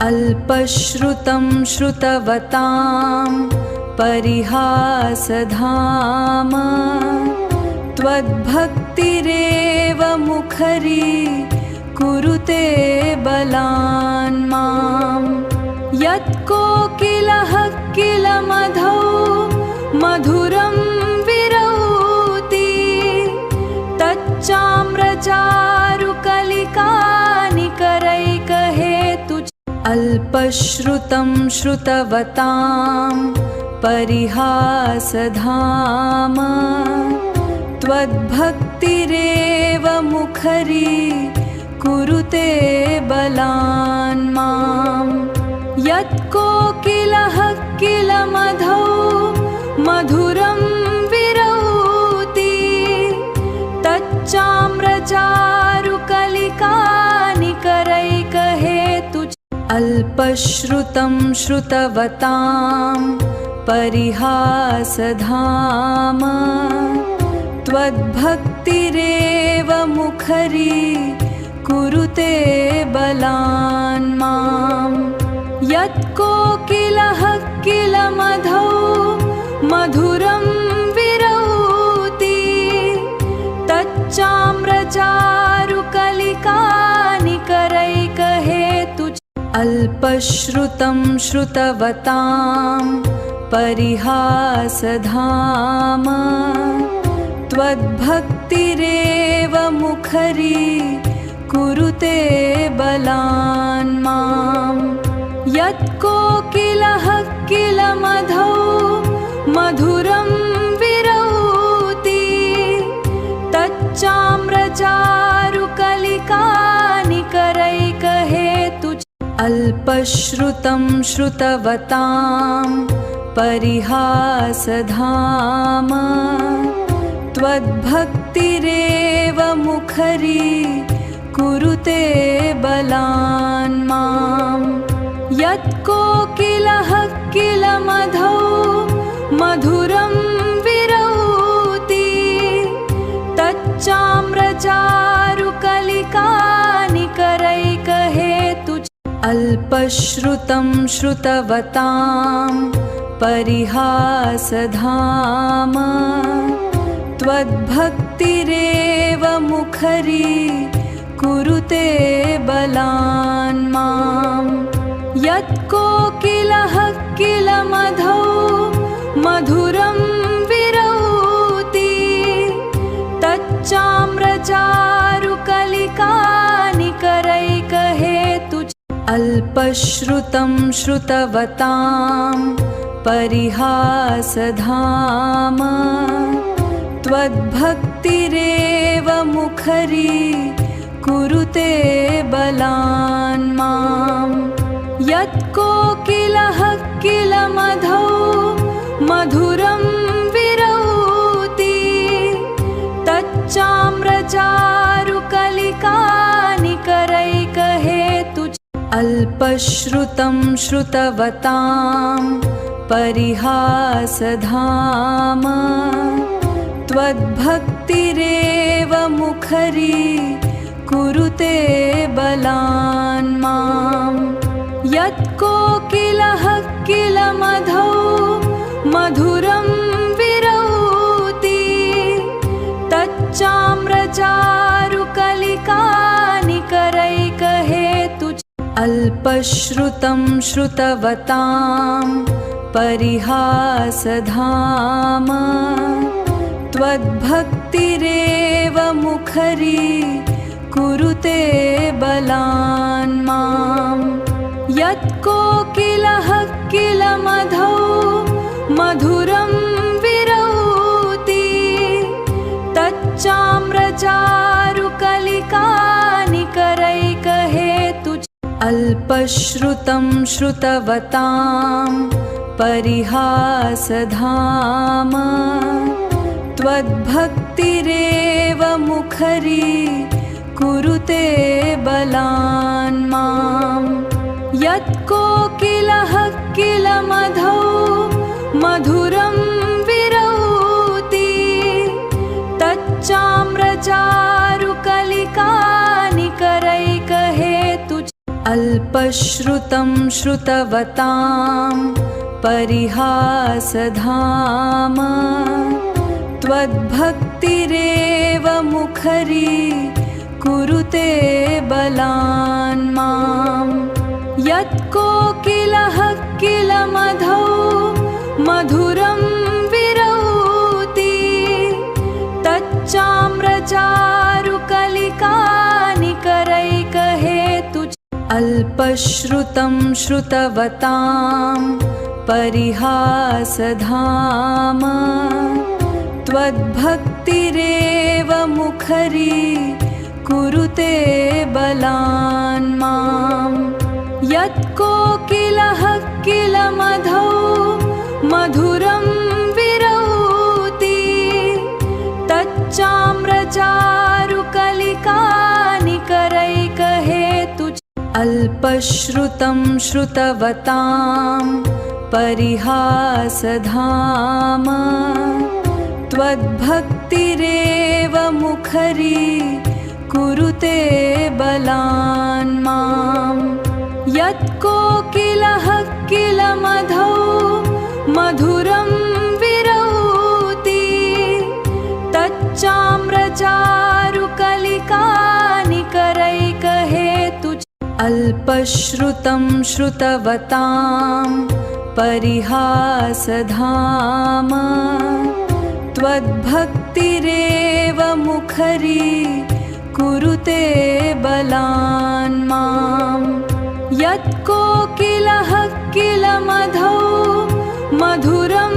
अल्पश्रुतं श्रुतवतां परिहासधाम त्वद्भक्तिरेव मुखरी कुरुते बलान् मां यत्कोकिलः किलमधौ मधुरं विरौति तच्चाम्रचारुकलिकानिकरैकहेतु अल्पश्रुतं श्रुतवतां परिहासधाम त्वद्भक्तिरेव मुखरी कुरुते बलान् मां यत्कोकिलः किलमधौ मधुरं विरौति तच्चाम्रचारुकलिकानिकरैकहेतु अल्पश्रुतं श्रुतवतां परिहासधाम त्वद्भक्तिरेव मुखरी कुरुते बलान् मां यत्कोकिलः किलमधौ मधुरं विरौति तच्चाम्रचारुकलिकानिकरैकहेतु अल्पश्रुतं श्रुतवतां परिहासधाम त्वद्भक्तिरेव मुखरी कुरुते बलान् मां यत्कोकिलः किलमधौ मधुरं विरौति तच्चाम्रचारुकलिकानिकरैकहेतु अल्पश्रुतं श्रुतवतां परिहासधाम त्वद्भक्तिरेव मुखरी कुरुते बलान् मां यत्कोकिलः किलमधौ मधुरं विरौति तच्चाम्रचारुकलिकानिकरैकहेतु अल्पश्रुतं श्रुतवतां परिहासधाम त्वद्भक्तिरेव मुखरी कुरुते बलान् मां यत्कोकिलः किलमधौ मधुरं विरौति तच्चाम्रचारुकलिकानिकरैकहेतु अल्पश्रुतं श्रुतवतां परिहासधाम त्वद्भक्तिरेव मुखरी कुरुते बलान् मां यत्कोकिलः किलमधौ मधुरं विरौति तच्चाम्रचारुकलिकानिकरैकहेतु अल्पश्रुतं श्रुतवतां परिहासधाम त्वद्भक्तिरेव मुखरी कुरुते बलान् मां यत्कोकिलः किलमधौ मधुरं विरौति तच्चाम्रचारुकलिकानिकरैकहेतु अल्पश्रुतं श्रुतवतां परिहासधाम त्वद्भक्तिरेव मुखरी कुरुते बलान् मां यत्कोकिलः किलमधौ मधुरं विरौति तच्चाम्रचारुकलिकानिकरैकहेतु अल्पश्रुतं श्रुतवतां परिहासधाम त्वद्भक्तिरेव मुखरी कुरुते बलान् मां यत्कोकिलः किलमधौ मधुरं विरौति तच्चाम्रचारुकलिकानिकरैकहेतु अल्पश्रुतं श्रुतवतां परिहासधाम त्वद्भक्तिरेव मुखरी कुरुते बलान् माम् यत्कोकिलः किल मधौ मधुरं विरौति तच्चाम्रचारुकलिकानिकरैकहेतु अल्पश्रुतं श्रुतवतां परिहासधाम त्वद्भक्तिरेव मुखरी कुरुते बलान् माम् यत्कोकिलः किल मधौ मधुरं विरौति तच्चाम्रचारुकलिकानिकरैकहेतु अल्पश्रुतं श्रुतवतां परिहासधाम त्वद्भक्तिरेव मुखरी कुरुते बलान् माम् यत्कोकिलः किल मधौ मधुरं विरौति तच्चाम्रचारुकलिकानिकरैकहेतु अल्पश्रुतं श्रुतवतां परिहासधाम त्वद्भक्तिरेव मुखरी कुरुते बलान् माम् यत्कोकिलः किल मधौ मधुरं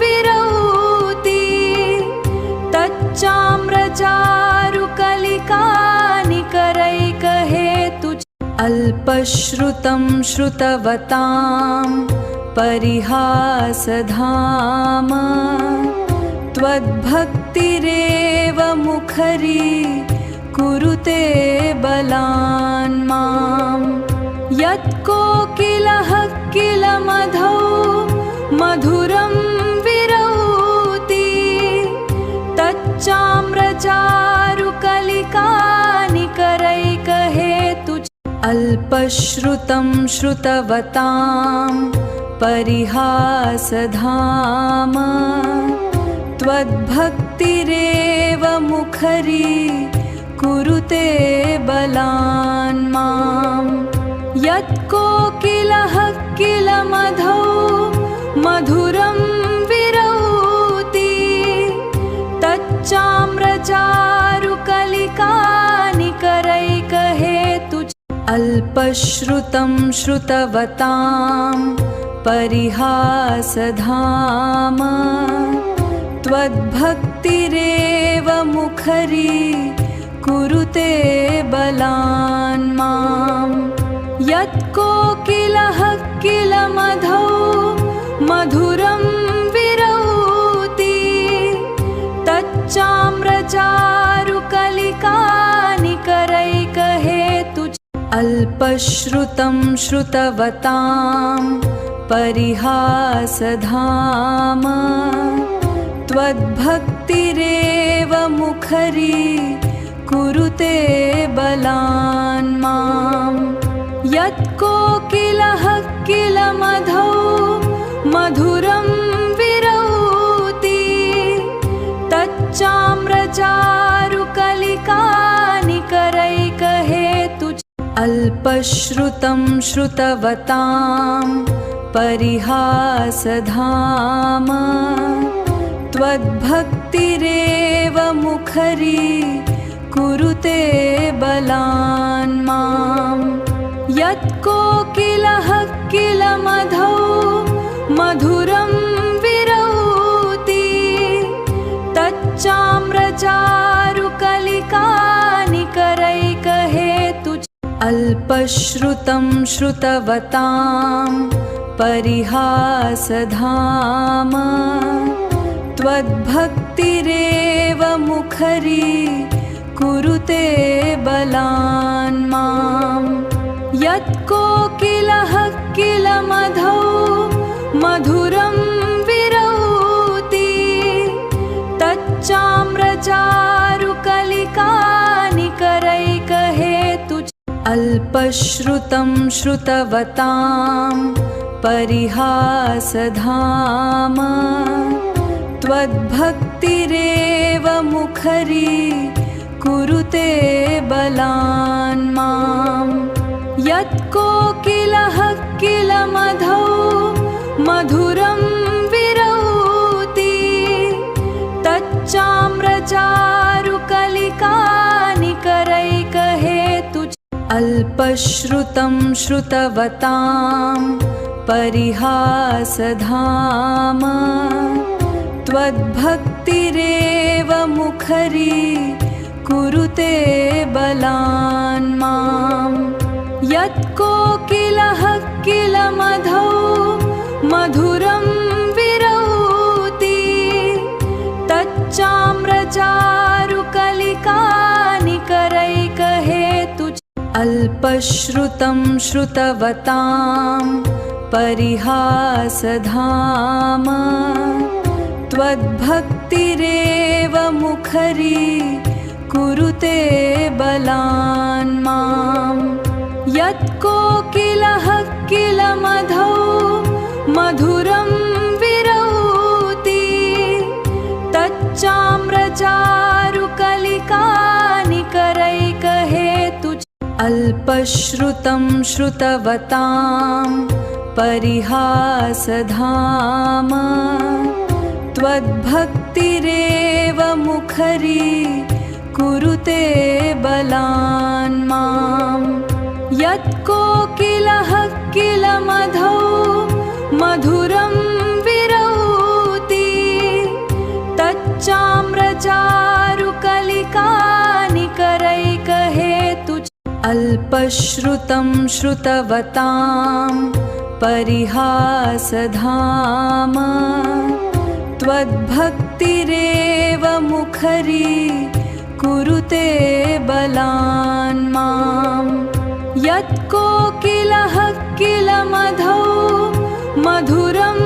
विरौति तच्चाम्रचारुकलिकानिकरैकहेतु अल्पश्रुतं श्रुतवतां परिहासधाम त्वद्भक्तिरेव मुखरी कुरुते बलान् माम् यत्कोकिलः किल मधौ मधुरं विरौति तच्चाम्रचारुकलिकानिकरैकहेतु अल्पश्रुतं श्रुतवतां परिहासधाम त्वद्भक्तिरेव मुखरी कुरुते बलान् माम् यत्कोकिलः किल मधौ मधुरं विरौति तच्चाम्रचारुकलिकानिकरैकहेतु अल्पश्रुतं श्रुतवतां परिहासधाम त्वद्भक्तिरेव मुखरी कुरुते बलान् माम् यत्कोकिलः किल मधौ मधुरं विरौति तच्चाम्रचारुकलिकानिकरैकहेतु अल्पश्रुतं श्रुतवतां परिहासधाम त्वद्भक्तिरेव मुखरी कुरुते बलान् माम् यत्कोकिलः किल मधौ मधुरं विरौति तच्चाम्रचारुकलिकानिकरैकहेतु अल्पश्रुतं श्रुतवतां परिहासधाम त्वद्भक्तिरेव मुखरी कुरुते बलान् माम् यत्कोकिलः किल मधौ मधुरं विरौति तच्चाम्रचारुकलिकानिकरैकहेतु अल्पश्रुतं श्रुतवतां परिहासधाम त्वद्भक्तिरेव मुखरी कुरुते बलान् माम् यत्कोकिलः किल मधौ मधुरं विरौति तच्चाम्रचारुकलिकानिकरैकहेतु अल्प अल्पश्रुतं श्रुतवतां परिहासधाम त्वद्भक्तिरेव मुखरी कुरुते बलान् मां यत्कोकिलः किलमधौ मधुरं विरौति तच्चाम्रचारुकलिकानिकरैकहेतु अल्पश्रुतं श्रुतवतां परिहासधाम त्वद्भक्तिरेव मुखरी कुरुते बलान् मां यत्कोकिलः किलमधौ मधुरं विरौति तच्चाम्रचारुकलिकानिकरैकहेतु अल्पश्रुतं श्रुतवतां परिहासधाम त्वद्भक्तिरेव मुखरी कुरुते बलान् मां यत्कोकिलः किलमधौ मधुरं विरौति तच्चाम्रचारुकलिकानिकरैकहेतु अल्पश्रुतं श्रुतवतां परिहासधाम त्वद्भक्तिरेव मुखरी कुरुते बलान् मां यत्कोकिलः किलमधौ मधुरं विरौति तच्चाम्रचारुकलिकानिकरैकहेतु अल्पश्रुतं श्रुतवतां परिहासधाम त्वद्भक्तिरेव मुखरी कुरुते बलान् मां यत्कोकिलः किलमधौ मधुरं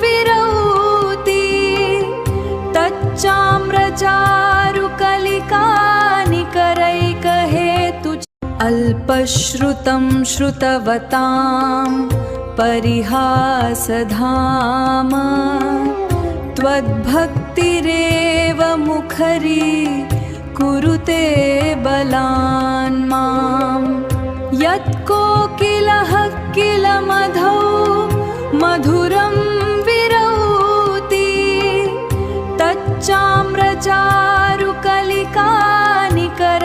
विरौति तच्चाम्रचारुकलिकानिकरैकहेतु अल्पश्रुतं श्रुतवतां परिहासधाम त्वद्भक्तिरेव मुखरी कुरुते बलान् मां यत्कोकिलः किलमधौ मधुरं विरौति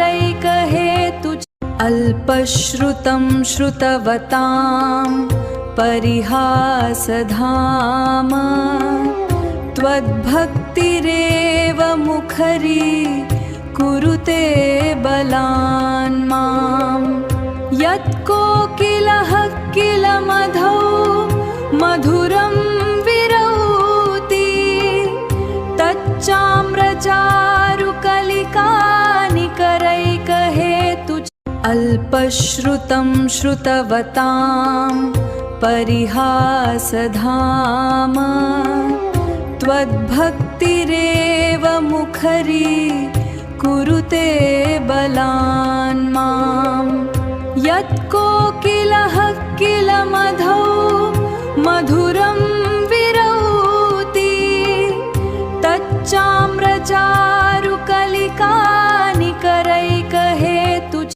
तच्चाम्रचारुकलिकानिकरैकहेतु अल्पश्रुतं श्रुतवतां परिहासधाम त्वद्भक्तिरेव मुखरी कुरुते बलान् मां यत्कोकिलः किलमधौ मधुरं विरौति तच्चाम्रचारुकलिकानिकरैकहेतु अल्पश्रुतं श्रुतवतां परिहासधाम त्वद्भक्तिरेव मुखरी कुरुते बलान् मां यत्कोकिलः किलमधौ मधुरं विरौति तच्चाम्रचारुकलिका